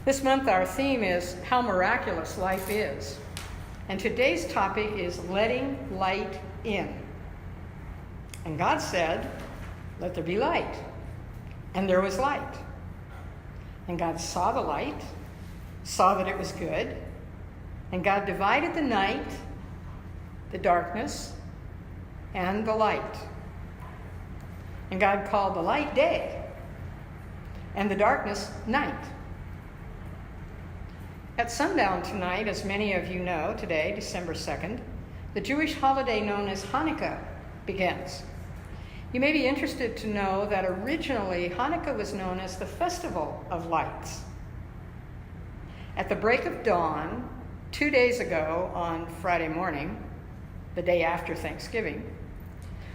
This month our theme is How Miraculous Life Is. And today's topic is letting light in. And God said, "Let there be light." And there was light. And God saw the light, saw that it was good. And God divided the night, the darkness, and the light. And God called the light day, and the darkness night. At sundown tonight, as many of you know, today, December 2nd, the Jewish holiday known as Hanukkah begins. You may be interested to know that originally Hanukkah was known as the Festival of Lights. At the break of dawn, 2 days ago on Friday morning, the day after Thanksgiving,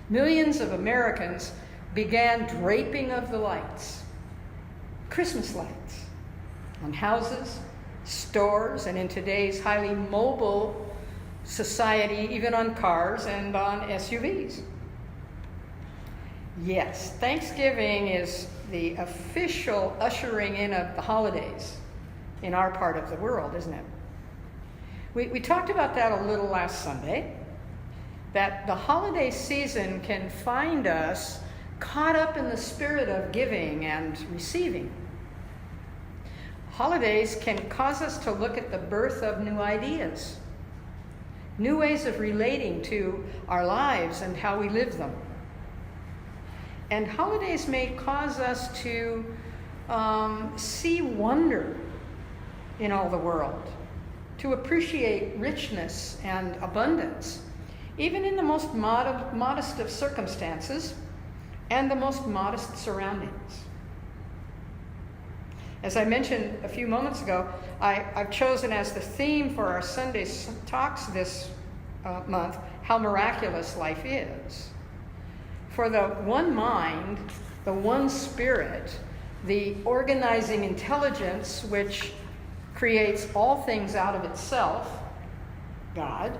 millions of Americans began draping of the lights, Christmas lights, on houses, stores, and in today's highly mobile society, even on cars and on SUVs. Yes, Thanksgiving is the official ushering in of the holidays in our part of the world, isn't it? We talked about that a little last Sunday, that the holiday season can find us caught up in the spirit of giving and receiving. Holidays can cause us to look at the birth of new ideas, new ways of relating to our lives and how we live them. And holidays may cause us to see wonder in all the world, to appreciate richness and abundance, even in the most modest of circumstances and the most modest surroundings. As I mentioned a few moments ago, I've chosen as the theme for our Sunday talks this month, How Miraculous Life Is. For the one mind, the one spirit, the organizing intelligence which creates all things out of itself, God,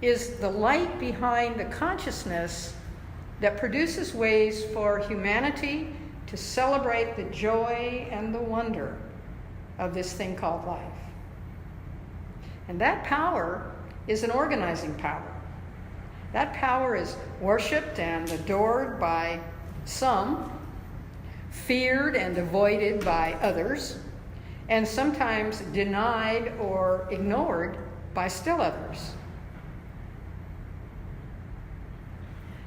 is the light behind the consciousness that produces ways for humanity to celebrate the joy and the wonder of this thing called life. And that power is an organizing power. That power is worshipped and adored by some, feared and avoided by others, and sometimes denied or ignored by still others.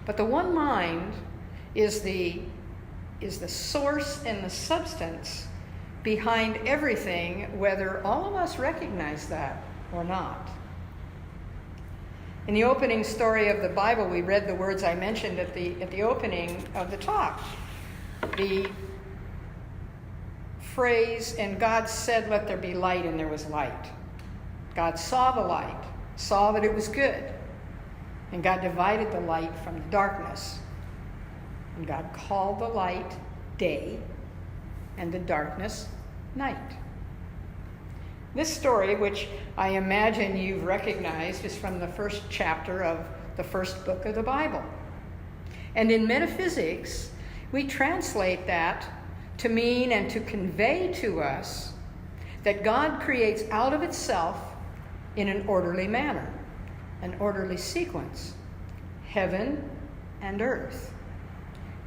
But the one mind is the source and the substance behind everything, whether all of us recognize that or not. In the opening story of the Bible, we read the words I mentioned at the opening of the talk. The phrase, "And God said, let there be light," and there was light. God saw the light, saw that it was good, and God divided the light from the darkness. And God called the light day and the darkness night. This story, which I imagine you've recognized, is from the first chapter of the first book of the Bible. And in metaphysics, we translate that to mean and to convey to us that God creates out of itself in an orderly manner, an orderly sequence, heaven and earth,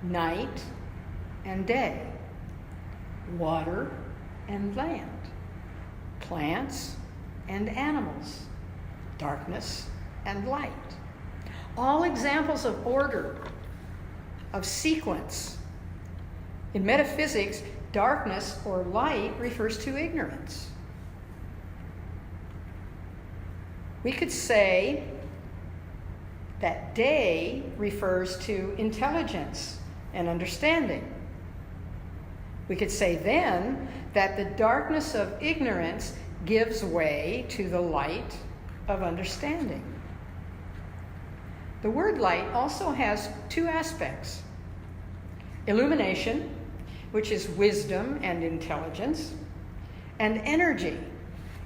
night and day, water and land, plants and animals, darkness and light. All examples of order, of sequence. In metaphysics, darkness or light refers to ignorance. We could say that day refers to intelligence and understanding. We could say then that the darkness of ignorance gives way to the light of understanding. The word light also has two aspects: illumination, which is wisdom and intelligence, and energy,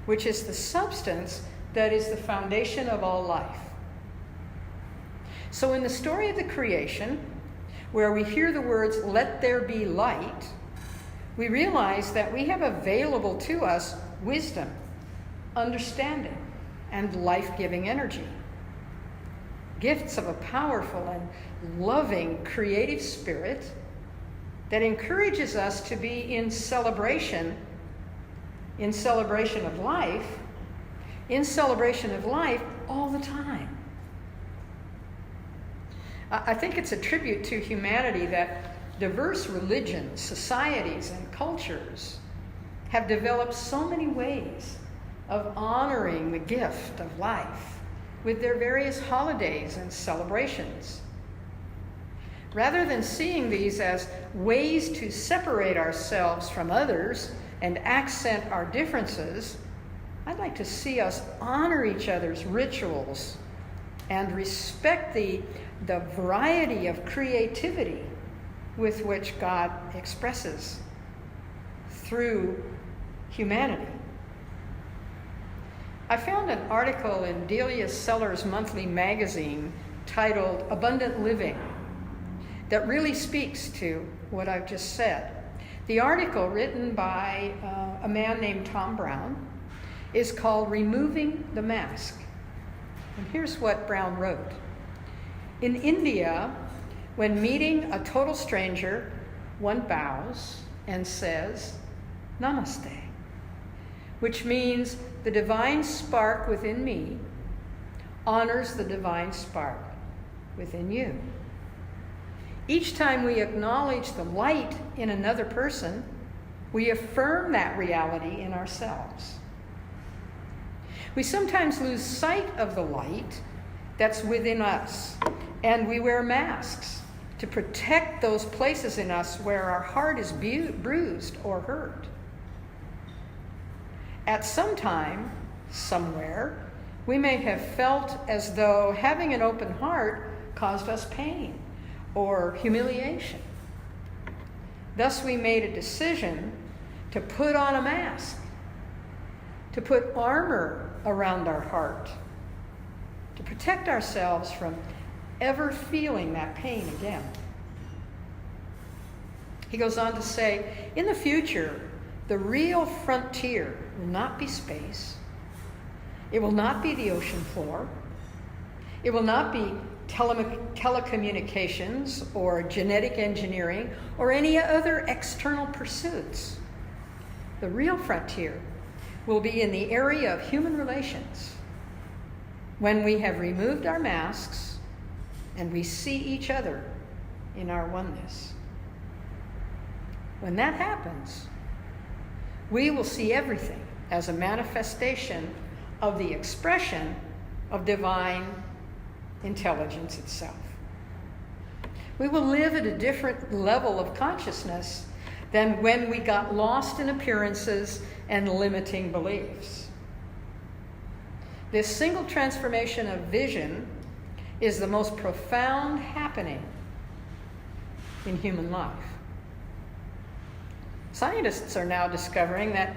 which is the substance that is the foundation of all life. So in the story of the creation, where we hear the words, "Let there be light," we realize that we have available to us wisdom, understanding, and life-giving energy. Gifts of a powerful and loving creative spirit that encourages us to be in celebration of life, all the time. I think it's a tribute to humanity that diverse religions, societies, and cultures have developed so many ways of honoring the gift of life with their various holidays and celebrations. Rather than seeing these as ways to separate ourselves from others and accent our differences, I'd like to see us honor each other's rituals and respect the variety of creativity with which God expresses through humanity. I found an article in Delia Sellers' monthly magazine titled Abundant Living that really speaks to what I've just said. The article, written by a man named Tom Brown, is called Removing the Mask. And here's what Brown wrote. In India, when meeting a total stranger, one bows and says, Namaste, which means the divine spark within me honors the divine spark within you. Each time we acknowledge the light in another person, we affirm that reality in ourselves. We sometimes lose sight of the light that's within us, and we wear masks to protect those places in us where our heart is bruised or hurt. At some time, somewhere, we may have felt as though having an open heart caused us pain or humiliation. Thus, we made a decision to put on a mask, to put armor around our heart, to protect ourselves from ever feeling that pain again. He goes on to say, in the future, the real frontier will not be space. It will not be the ocean floor. It will not be telecommunications or genetic engineering or any other external pursuits. The real frontier will be in the area of human relations, when we have removed our masks and we see each other in our oneness. When that happens, we will see everything as a manifestation of the expression of divine intelligence itself. We will live at a different level of consciousness than when we got lost in appearances and limiting beliefs. This single transformation of vision is the most profound happening in human life. Scientists are now discovering that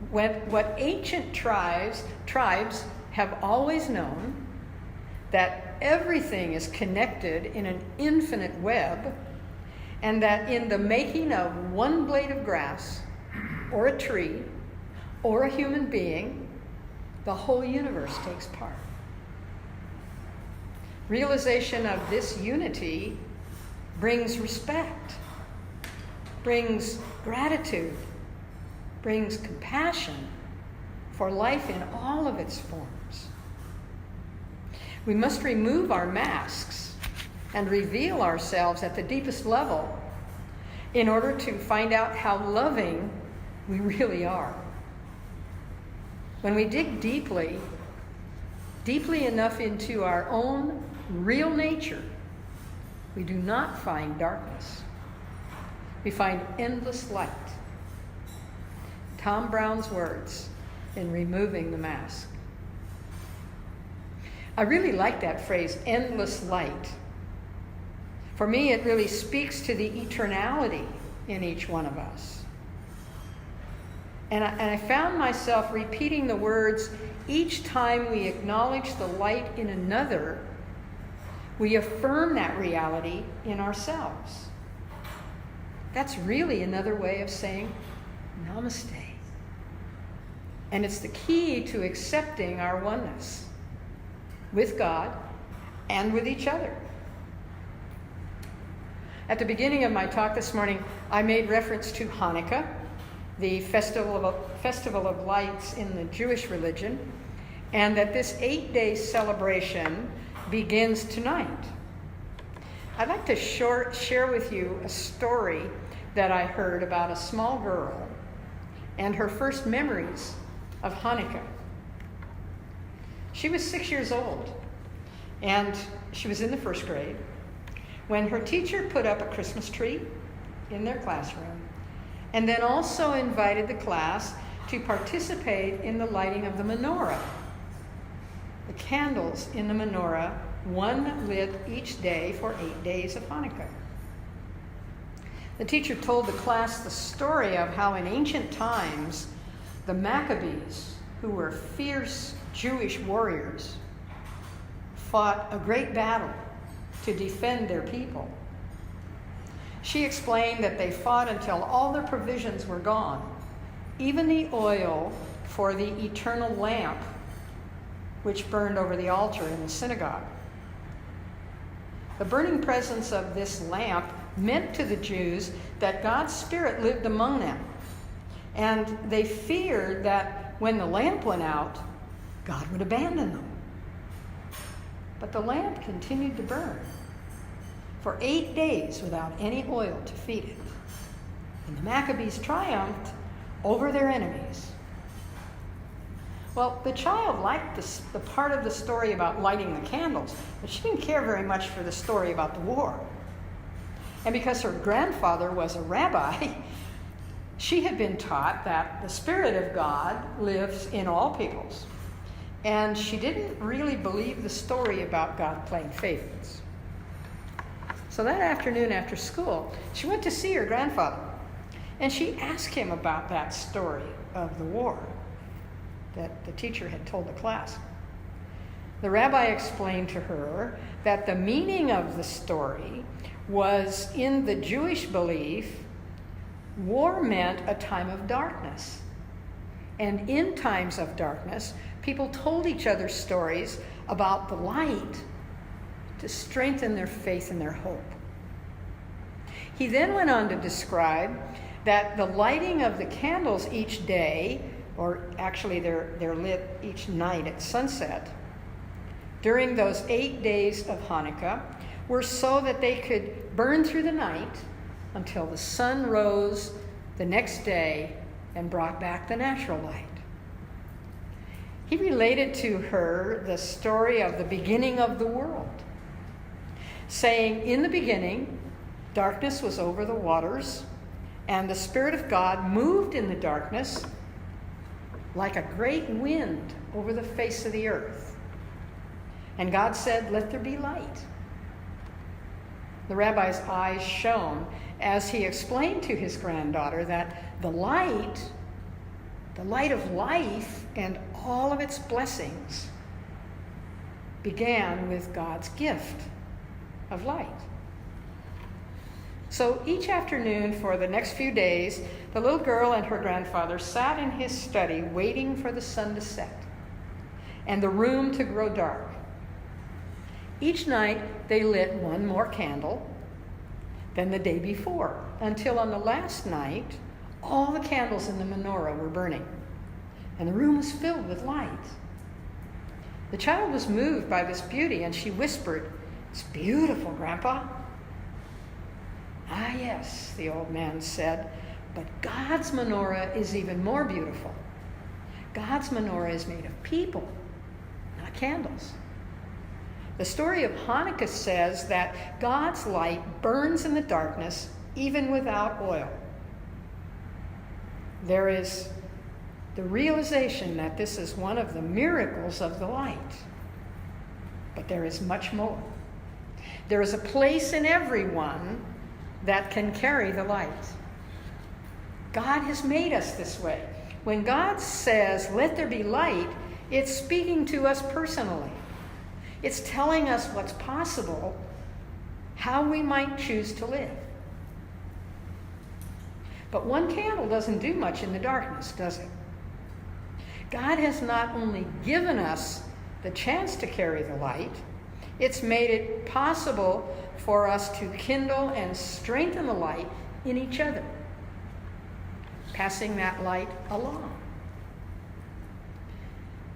what ancient tribes have always known, that everything is connected in an infinite web, and that in the making of one blade of grass, or a tree, or a human being, the whole universe takes part. Realization of this unity brings respect, brings gratitude, brings compassion for life in all of its forms. We must remove our masks and reveal ourselves at the deepest level in order to find out how loving we really are. When we dig deeply enough into our own real nature, we do not find darkness. We find endless light. Tom Brown's words in Removing the Mask. I really like that phrase, endless light. For me, it really speaks to the eternality in each one of us. And I found myself repeating the words each time we acknowledge the light in another, we affirm that reality in ourselves. That's really another way of saying namaste. And it's the key to accepting our oneness with God and with each other. At the beginning of my talk this morning, I made reference to Hanukkah, the festival of lights in the Jewish religion, and that this 8-day celebration begins tonight. I'd like to share with you a story that I heard about a small girl and her first memories of Hanukkah. She was 6 years old, and she was in the first grade when her teacher put up a Christmas tree in their classroom and then also invited the class to participate in the lighting of the menorah. The candles in the menorah, one lit each day for 8 days of Hanukkah. The teacher told the class the story of how in ancient times the Maccabees, who were fierce Jewish warriors, fought a great battle to defend their people. She explained that they fought until all their provisions were gone, even the oil for the eternal lamp which burned over the altar in the synagogue. The burning presence of this lamp meant to the Jews that God's Spirit lived among them, and they feared that when the lamp went out, God would abandon them. But the lamp continued to burn for 8 days without any oil to feed it. And the Maccabees triumphed over their enemies. Well, the child liked the part of the story about lighting the candles, but she didn't care very much for the story about the war. And because her grandfather was a rabbi, she had been taught that the Spirit of God lives in all peoples. And she didn't really believe the story about God playing favorites. So that afternoon after school, she went to see her grandfather. And she asked him about that story of the war that the teacher had told the class. The rabbi explained to her that the meaning of the story was, in the Jewish belief, war meant a time of darkness. And in times of darkness, people told each other stories about the light to strengthen their faith and their hope. He then went on to describe that the lighting of the candles each day, or actually they're lit each night at sunset, during those 8 days of Hanukkah, were so that they could burn through the night until the sun rose the next day and brought back the natural light. He related to her the story of the beginning of the world, saying, in the beginning, darkness was over the waters, and the Spirit of God moved in the darkness like a great wind over the face of the earth. And God said, "Let there be light." The rabbi's eyes shone as he explained to his granddaughter that the light of life and all of its blessings began with God's gift of light. So each afternoon for the next few days, the little girl and her grandfather sat in his study waiting for the sun to set and the room to grow dark. Each night they lit one more candle than the day before, until on the last night, all the candles in the menorah were burning, and the room was filled with light. The child was moved by this beauty, and she whispered, "It's beautiful, Grandpa." "Ah, yes," the old man said, "but God's menorah is even more beautiful. God's menorah is made of people, not candles." The story of Hanukkah says that God's light burns in the darkness even without oil. There is the realization that this is one of the miracles of the light. But there is much more. There is a place in everyone that can carry the light. God has made us this way. When God says, "Let there be light," it's speaking to us personally. It's telling us what's possible, how we might choose to live. But one candle doesn't do much in the darkness, does it? God has not only given us the chance to carry the light, it's made it possible for us to kindle and strengthen the light in each other, passing that light along.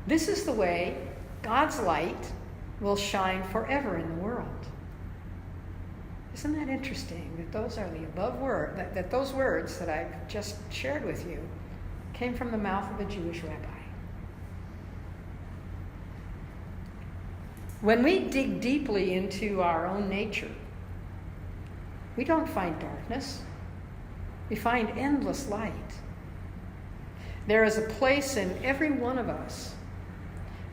This is the way God's light will shine forever in the world. Isn't that interesting that those are the above word, that those words that I've just shared with you came from the mouth of a Jewish rabbi? When we dig deeply into our own nature, we don't find darkness. We find endless light. There is a place in every one of us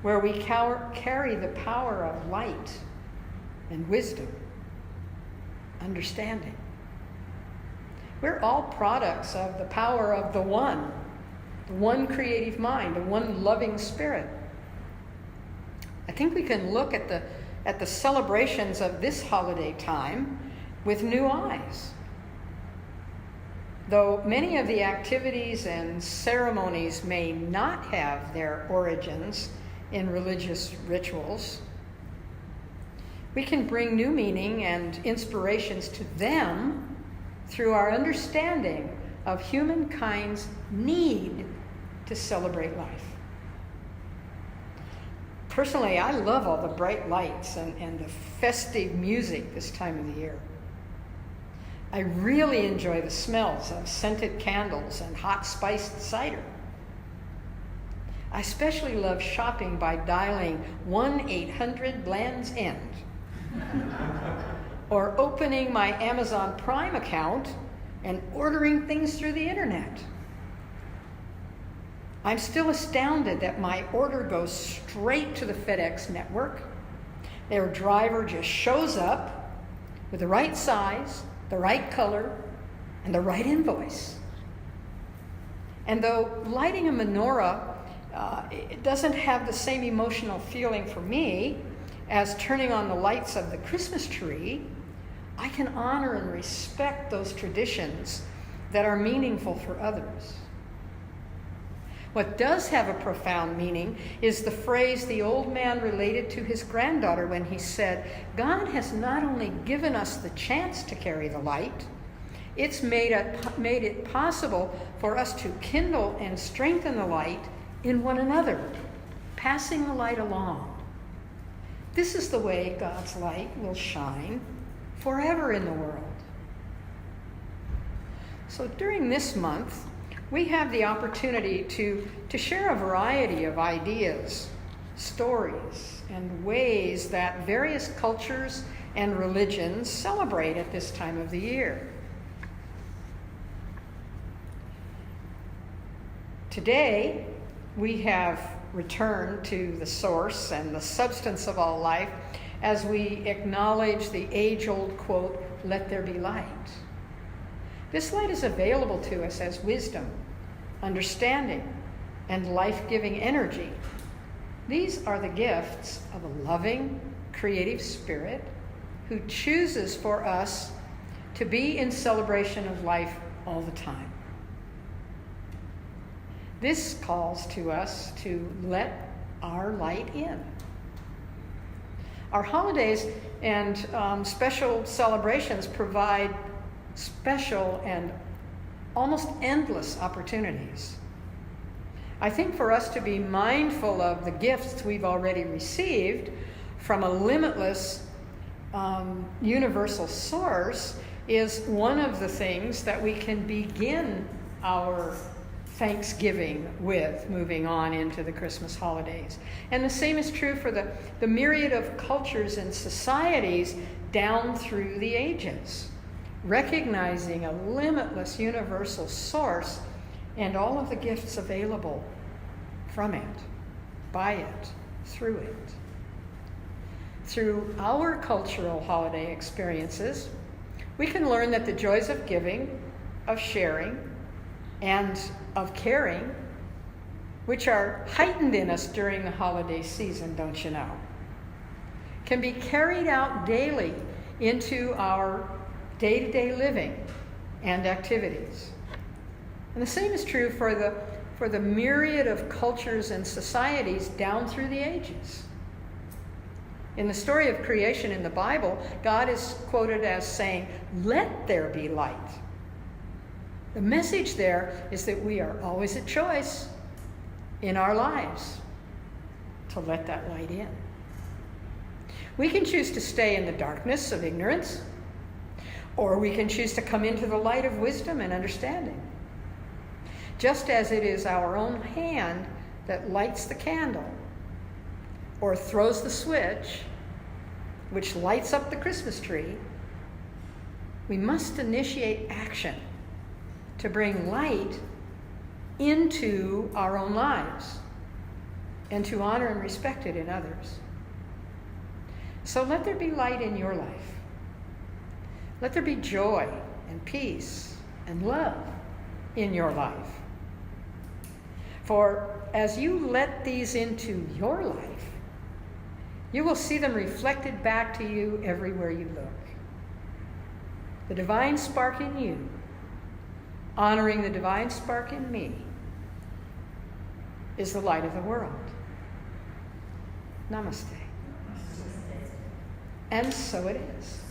where we carry the power of light and wisdom, understanding. We're all products of the power of the one creative mind, the one loving spirit. I think we can look at the celebrations of this holiday time with new eyes. Though many of the activities and ceremonies may not have their origins in religious rituals, we can bring new meaning and inspirations to them through our understanding of humankind's need to celebrate life. Personally, I love all the bright lights and the festive music this time of the year. I really enjoy the smells of scented candles and hot spiced cider. I especially love shopping by dialing 1-800-Land's End or opening my Amazon Prime account and ordering things through the internet. I'm still astounded that my order goes straight to the FedEx network. Their driver just shows up with the right size, the right color, and the right invoice. And though lighting a menorah it doesn't have the same emotional feeling for me as turning on the lights of the Christmas tree, I can honor and respect those traditions that are meaningful for others. What does have a profound meaning is the phrase the old man related to his granddaughter when he said, God has not only given us the chance to carry the light, it's made it possible for us to kindle and strengthen the light in one another, passing the light along. This is the way God's light will shine forever in the world. So during this month, we have the opportunity to share a variety of ideas, stories, and ways that various cultures and religions celebrate at this time of the year. Today, we have returned to the source and the substance of all life as we acknowledge the age-old quote, "Let there be light." This light is available to us as wisdom, understanding, and life-giving energy. These are the gifts of a loving, creative spirit who chooses for us to be in celebration of life all the time. This calls to us to let our light in. Our holidays and special celebrations provide special and almost endless opportunities. I think for us to be mindful of the gifts we've already received from a limitless universal source is one of the things that we can begin our Thanksgiving with, moving on into the Christmas holidays. And the same is true for the myriad of cultures and societies down through the ages, recognizing a limitless universal source and all of the gifts available from it, by it, through it. Through our cultural holiday experiences, we can learn that the joys of giving, of sharing, and of caring, which are heightened in us during the holiday season, don't you know, can be carried out daily into our day-to-day living and activities. And the same is true for the myriad of cultures and societies down through the ages. In the story of creation in the Bible, God is quoted as saying, "Let there be light." The message there is that we are always at choice in our lives to let that light in. We can choose to stay in the darkness of ignorance, or we can choose to come into the light of wisdom and understanding. Just as it is our own hand that lights the candle or throws the switch, which lights up the Christmas tree, we must initiate action to bring light into our own lives and to honor and respect it in others. So let there be light in your life. Let there be joy and peace and love in your life. For as you let these into your life, you will see them reflected back to you everywhere you look. The divine spark in you, honoring the divine spark in me, is the light of the world. Namaste. And so it is.